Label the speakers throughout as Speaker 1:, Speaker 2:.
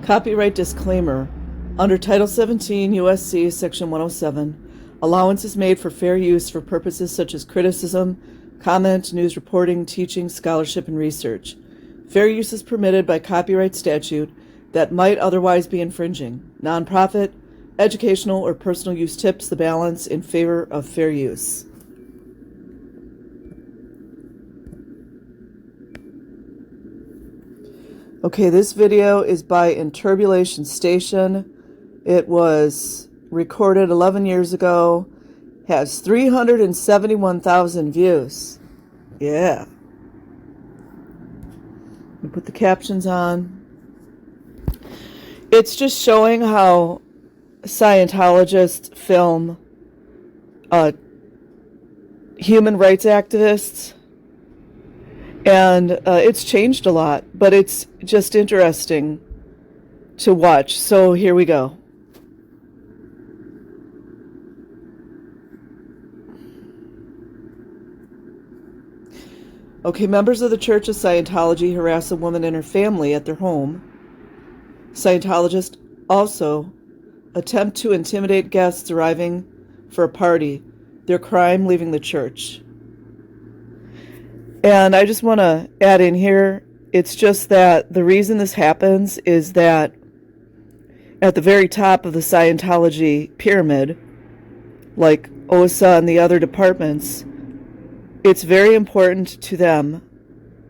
Speaker 1: Copyright disclaimer. Under Title 17 U.S.C. Section 107, allowance is made for fair use for purposes such as criticism, comment, news reporting, teaching, scholarship, and research. Fair use is permitted by copyright statute that might otherwise be infringing. Nonprofit, educational, or personal use tips the balance in favor of fair use. Okay, this video is by Interbulation Station. It was recorded 11 years ago. Has 371,000 views. Yeah. We put the captions on. It's just showing how Scientologists film human rights activists. And it's changed a lot, but it's just interesting to watch. So here we go. Okay, members of the Church of Scientology harass a woman and her family at their home. Scientologists also attempt to intimidate guests arriving for a party. Their crime, leaving the church. And I just want to add in here, it's just that the reason this happens is that at the very top of the Scientology pyramid, like OSA and the other departments, it's very important to them,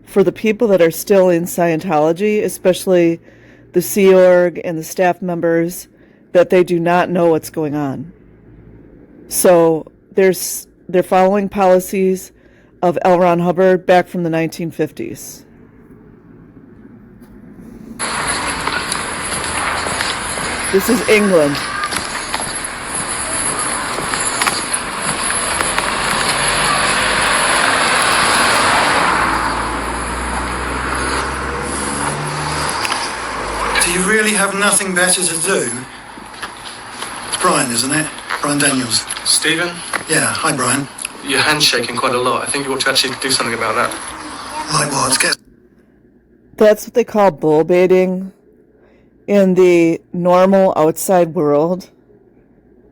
Speaker 1: for the people that are still in Scientology, especially the Sea Org and the staff members, that they do not know what's going on. So they're following policies of L. Ron Hubbard back from the 1950s. This is England.
Speaker 2: Do you really have nothing better to do? It's Brian, isn't it? Brian Daniels.
Speaker 3: Stephen?
Speaker 2: Yeah, hi Brian.
Speaker 3: Your hand's shaking quite a lot. I think you ought to actually do something about that.
Speaker 2: Like what?
Speaker 1: That's what they call bull baiting. In the normal outside world,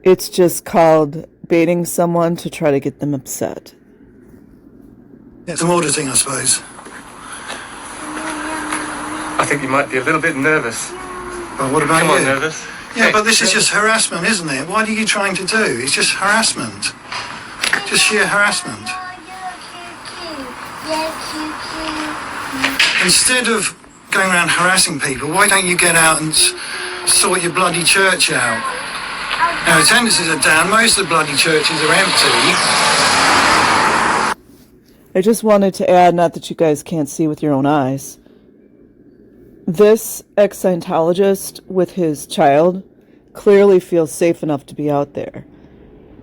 Speaker 1: it's just called baiting someone to try to get them upset.
Speaker 2: It's some auditing, I suppose.
Speaker 3: I think you might be a little bit nervous.
Speaker 2: Well, what about
Speaker 3: Come
Speaker 2: you?
Speaker 3: on, nervous.
Speaker 2: Yeah,
Speaker 3: Hey,
Speaker 2: but this is just harassment, isn't it? What are you trying to do? It's just harassment. Just sheer harassment. Instead of going around harassing people, why don't you get out and sort your bloody church out? Now, attendances are down. Most of the bloody churches are empty.
Speaker 1: I just wanted to add, not that you guys can't see with your own eyes, this ex-Scientologist with his child clearly feels safe enough to be out there.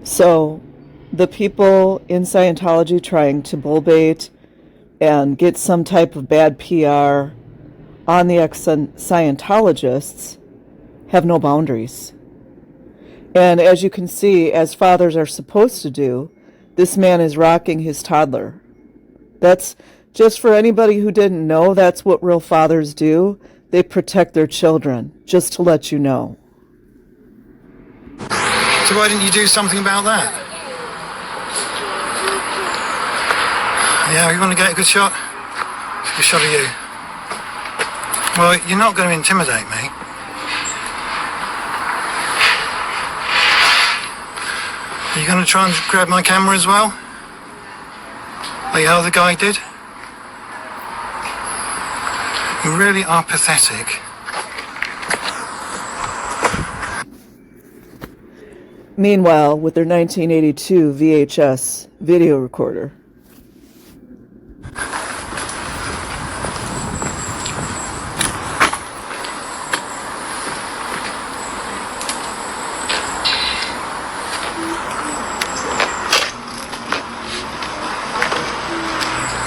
Speaker 1: So the people in Scientology trying to bull bait and get some type of bad PR on the ex-Scientologists have no boundaries. And as you can see, as fathers are supposed to do, this man is rocking his toddler. That's just for anybody who didn't know, that's what real fathers do. They protect their children, just to let you know.
Speaker 2: So why didn't you do something about that? Yeah, you want to get a good shot? A good shot of you. Well, you're not going to intimidate me. Are you going to try and grab my camera as well? Like how the guy did? You really are pathetic.
Speaker 1: Meanwhile, with their 1982 VHS video recorder.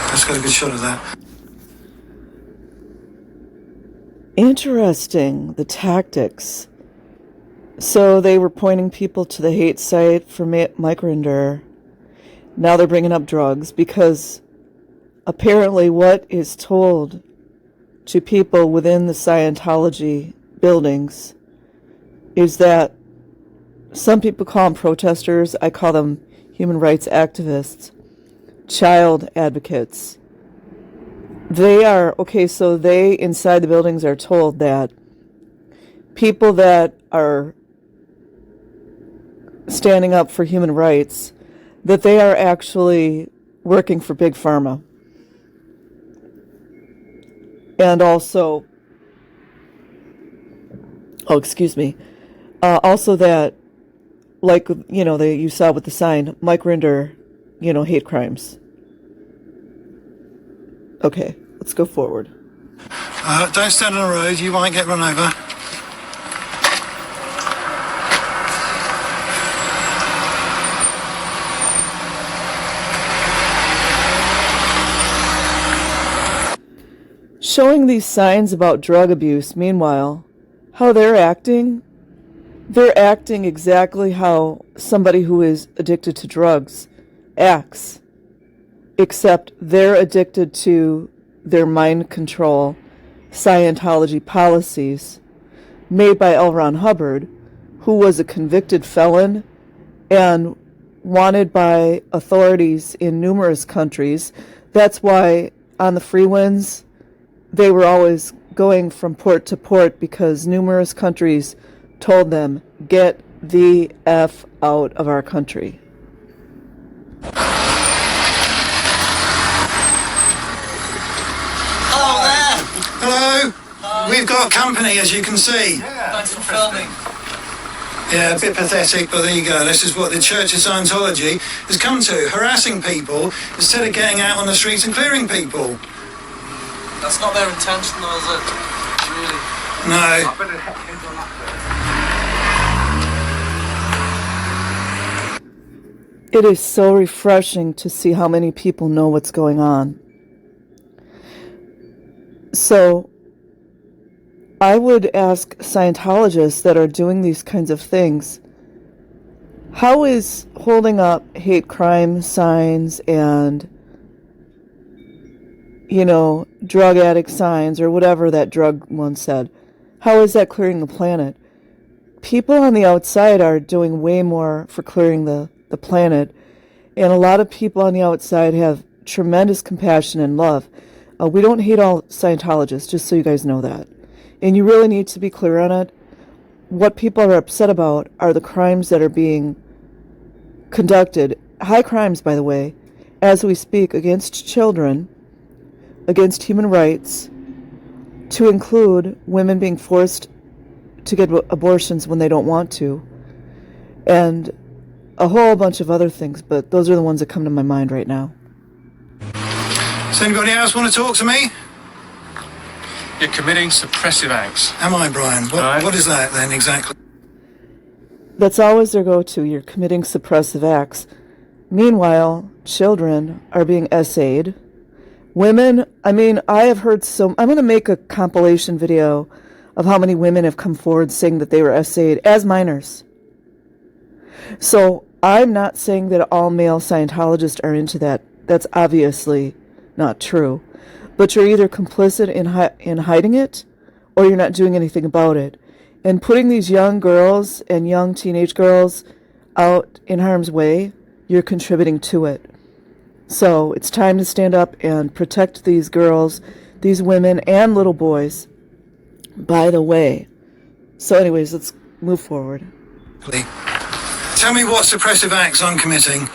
Speaker 2: Let's get a good shot of that.
Speaker 1: Interesting, the tactics. So they were pointing people to the hate site for Mike Rinder. Now they're bringing up drugs because apparently what is told to people within the Scientology buildings is that some people call them protesters. I call them human rights activists, child advocates. They are, okay, so they inside the buildings are told that people that are standing up for human rights, that they are actually working for Big Pharma. And also, also that, like, you know, you saw with the sign, Mike Rinder, you know, hate crimes. Okay, let's go forward.
Speaker 2: Don't stand on the road, you might get run over.
Speaker 1: Showing these signs about drug abuse, meanwhile, how they're acting exactly how somebody who is addicted to drugs acts, except they're addicted to their mind control Scientology policies made by L. Ron Hubbard, who was a convicted felon and wanted by authorities in numerous countries. That's why on the Freewinds, they were always going from port to port, because numerous countries told them, get the F out of our country.
Speaker 2: Hello there. Hello. We've got company, as you can see.
Speaker 3: Thanks for filming.
Speaker 2: Yeah, a bit pathetic, but there you go. This is what the Church of Scientology has come to, harassing people instead of getting out on the streets and clearing people.
Speaker 3: That's not their intention, though, is it? Really?
Speaker 2: No.
Speaker 1: It is so refreshing to see how many people know what's going on. So, I would ask Scientologists that are doing these kinds of things, how is holding up hate crime signs and, you know, drug addict signs, or whatever that drug one said, how is that clearing the planet? People on the outside are doing way more for clearing the planet, and a lot of people on the outside have tremendous compassion and love. We don't hate all Scientologists, just so you guys know that. And you really need to be clear on it. What people are upset about are the crimes that are being conducted, high crimes, by the way, as we speak, against children, against human rights, to include women being forced to get abortions when they don't want to, and a whole bunch of other things, but those are the ones that come to my mind right now.
Speaker 2: Does anybody else want to talk to me?
Speaker 3: You're committing suppressive acts.
Speaker 2: Am I, Brian? What is that then exactly?
Speaker 1: That's always their go-to. You're committing suppressive acts. Meanwhile, children are being essayed. Women, I have heard I'm going to make a compilation video of how many women have come forward saying that they were essayed as minors. So I'm not saying that all male Scientologists are into that. That's obviously not true. But you're either complicit in hiding it, or you're not doing anything about it. And putting these young girls and young teenage girls out in harm's way, you're contributing to it. So it's time to stand up and protect these girls, these women, and little boys, by the way. So anyways, let's move forward.
Speaker 2: Tell me what suppressive acts I'm committing.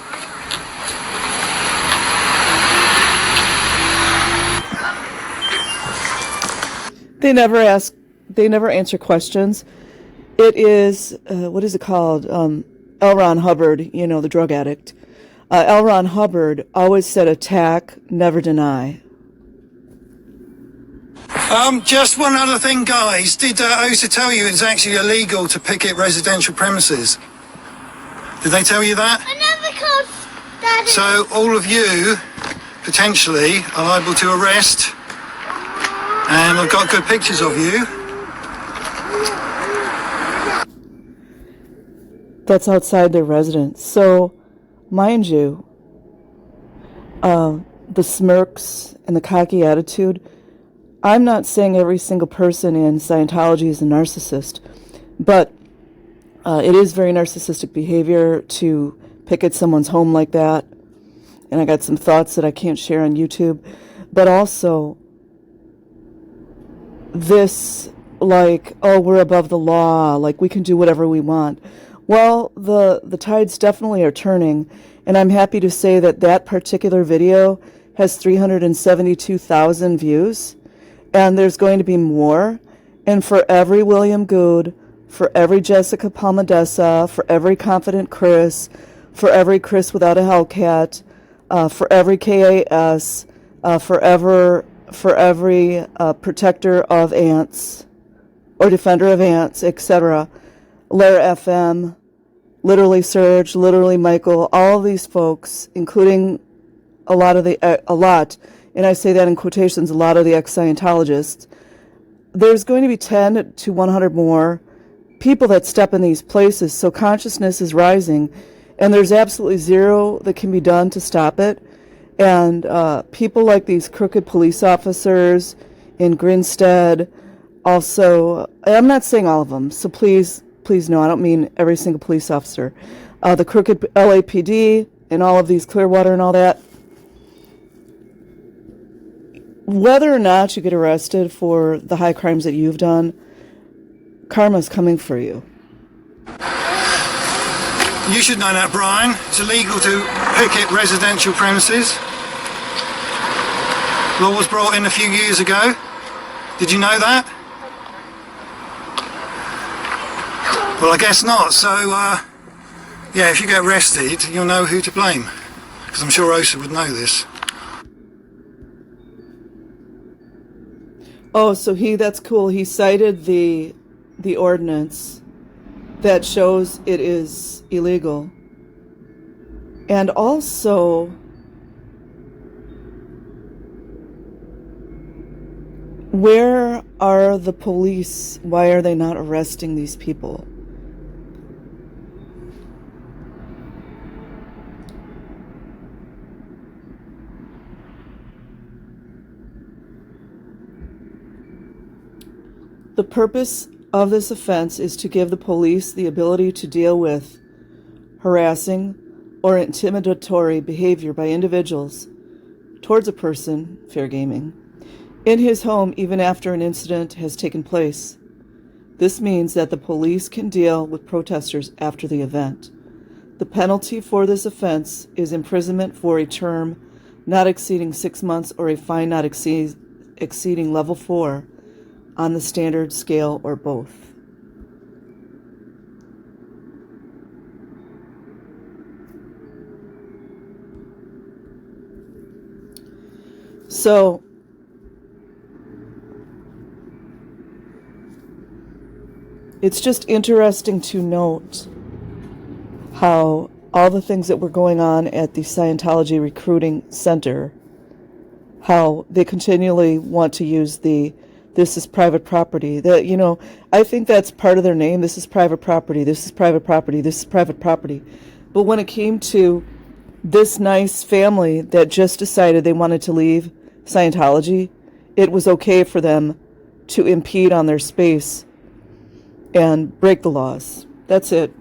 Speaker 1: They never answer questions. It is, what is it called? L. Ron Hubbard, you know, the drug addict. L. Ron Hubbard always said attack, never deny.
Speaker 2: Just one other thing, guys. Did OSA tell you it's actually illegal to picket residential premises? Did they tell you that?
Speaker 4: I never called Daddy.
Speaker 2: So all of you, potentially, are liable to arrest. And I've got good pictures of you.
Speaker 1: That's outside their residence. So, mind you, the smirks and the cocky attitude, I'm not saying every single person in Scientology is a narcissist, but it is very narcissistic behavior to picket someone's home like that. And I got some thoughts that I can't share on YouTube. But also, this, like, oh, we're above the law, like we can do whatever we want. Well, the tides definitely are turning, and I'm happy to say that that particular video has 372,000 views, and there's going to be more. And for every William Good, for every Jessica Palmadessa, for every Confident Chris, for every Chris without a Hellcat, for every KAS, for every protector of ants or defender of ants, etc., Lair FM, literally Serge, literally Michael, all of these folks, including a lot, and I say that in quotations, a lot of the ex-Scientologists, there's going to be 10 to 100 more people that step in these places. So consciousness is rising, and there's absolutely zero that can be done to stop it. And people like these crooked police officers in Grinstead, also, I'm not saying all of them, so please no, I don't mean every single police officer. The crooked LAPD and all of these Clearwater and all that. Whether or not you get arrested for the high crimes that you've done, karma's coming for you.
Speaker 2: You should know that, Brian. It's illegal to picket residential premises. Law was brought in a few years ago. Did you know that? Well, I guess not. So, yeah, if you get arrested, you'll know who to blame. Because I'm sure Osa would know this.
Speaker 1: Oh, so that's cool. He cited the ordinance that shows it is illegal. And also, where are the police? Why are they not arresting these people? The purpose of this offense is to give the police the ability to deal with harassing or intimidatory behavior by individuals towards a person, fair gaming, in his home even after an incident has taken place. This means that the police can deal with protesters after the event. The penalty for this offense is imprisonment for a term not exceeding 6 months or a fine not exceeding level 4 on the standard scale or both. So, it's just interesting to note how all the things that were going on at the Scientology Recruiting Center, how they continually want to use this is private property. That, I think that's part of their name. This is private property. This is private property. This is private property. But when it came to this nice family that just decided they wanted to leave Scientology, it was okay for them to impede on their space and break the laws. That's it.